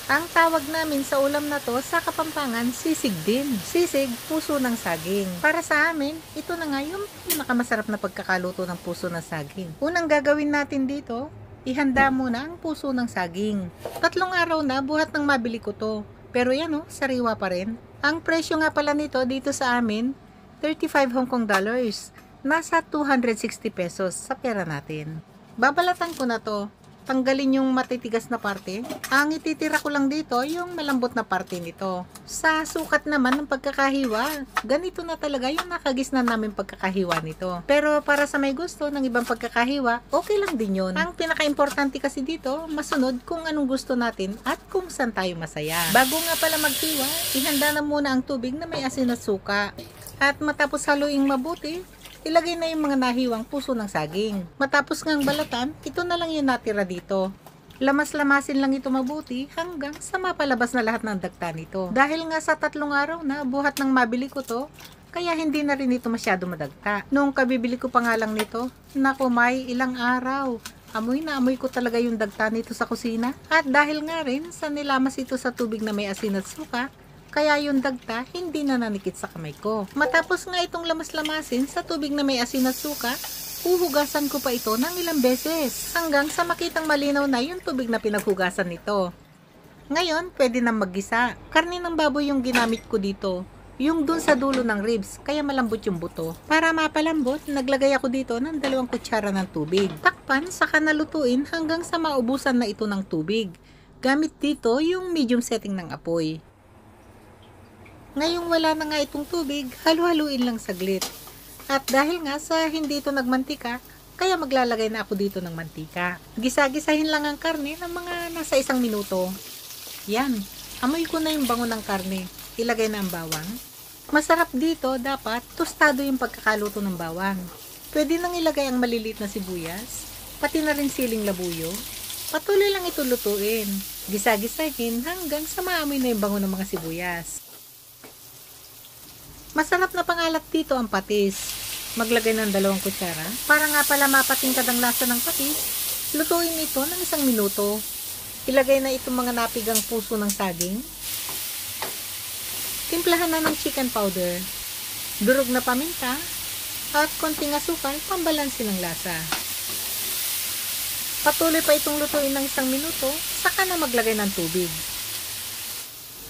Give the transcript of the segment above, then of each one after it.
Ang tawag namin sa ulam na to sa Kapampangan, sisig din. Sisig, puso ng saging. Para sa amin, ito na nga yung pinakamasarap na pagkakaluto ng puso ng saging. Unang gagawin natin dito, ihanda muna ang puso ng saging. 3 araw na buhat nang mabili ko to. Pero yan sariwa pa rin. Ang presyo nga pala nito dito sa amin, 35 Hong Kong dollars. Nasa 260 pesos sa pera natin. Babalatan ko na to. Tanggalin yung matitigas na parte. Ang ititira ko lang dito yung malambot na parte nito. Sa sukat naman ng pagkakahiwa, ganito na talaga yung nakagisnan namin pagkakahiwa nito. Pero para sa may gusto ng ibang pagkakahiwa, okay lang din yun. Ang pinaka-importante kasi dito, masunod kung anong gusto natin at kung saan tayo masaya. Bago nga pala maghiwa, ihanda na muna ang tubig na may asin at suka. At matapos haluing mabuti, ilagay na yung mga nahiwang puso ng saging. Matapos ngang balatan, ito na lang yung natira dito. Lamas-lamasin lang ito mabuti hanggang sa mapalabas na lahat ng dagta nito. Dahil nga sa 3 araw na buhat ng mabili ko to, kaya hindi na rin ito masyado madagta. Noong kabibili ko pa nga lang nito, naku may ilang araw. Amoy na amoy ko talaga yung dagta nito sa kusina. At dahil nga rin sa nilamas ito sa tubig na may asin at suka, kaya yung dagta hindi na nanikit sa kamay ko. Matapos nga itong lamas-lamasin sa tubig na may asin at suka, uhugasan ko pa ito ng ilang beses hanggang sa makitang malinaw na yung tubig na pinaghugasan nito. Ngayon, pwede na maggisa. Karne ng baboy yung ginamit ko dito. Yung dun sa dulo ng ribs, kaya malambot yung buto. Para mapalambot, naglagay ako dito ng 2 kutsara ng tubig. Takpan, saka nalutuin hanggang sa maubusan na ito ng tubig. Gamit dito yung medium setting ng apoy. Ngayong wala na nga itong tubig, halu-haluin lang saglit. At dahil nga sa hindi ito nagmantika, kaya maglalagay na ako dito ng mantika. Gisa-gisahin lang ang karne ng mga nasa 1 minuto. Yan, amoy ko na yung bango ng karne. Ilagay na ang bawang. Masarap dito, dapat tostado yung pagkakaluto ng bawang. Pwede nang ilagay ang maliliit na sibuyas, pati na rin siling labuyo. Patuloy lang ito lutuin. Gisa-gisahin hanggang sa maamoy na yung bango ng mga sibuyas. Masarap na pangalat dito ang patis. Maglagay ng 2 kutsara. Para nga pala mapatingkad ang lasa ng patis, lutuin ito ng 1 minuto. Ilagay na itong mga napigang puso ng saging. Timplahan na ng chicken powder, durog na paminta, at konting asukal pambalansin ng lasa. Patuloy pa itong lutuin ng 1 minuto, saka na maglagay ng tubig.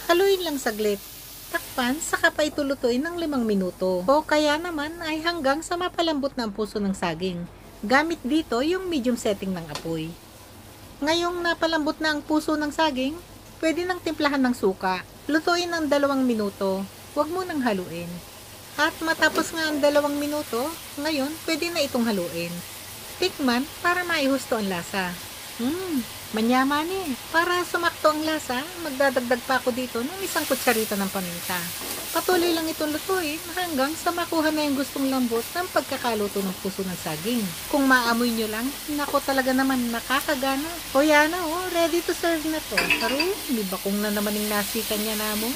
Haluin lang saglit. Takpan, saka pa ito lutuin ng 5 minuto. O kaya naman ay hanggang sa mapalambot na ang puso ng saging. Gamit dito yung medium setting ng apoy. Ngayong napalambot na ang puso ng saging, pwede nang timplahan ng suka. Lutuin ng 2 minuto. Huwag mo nang haluin. At matapos nga ang 2 minuto, ngayon pwede na itong haluin. Tikman para maihusto ang lasa. Manyaman Para sumakto ang lasa, magdadagdag pa ako dito ng 1 kutsarita ng paminta. Patuloy lang itong lutuin hanggang sa makuha na yung gustong lambot ng pagkakaluto ng puso ng saging. Kung maamoy nyo lang, nako talaga naman nakakagana. O yan na ready to serve na to. Pero, di ba kung na naman yung nasikan niya na mo?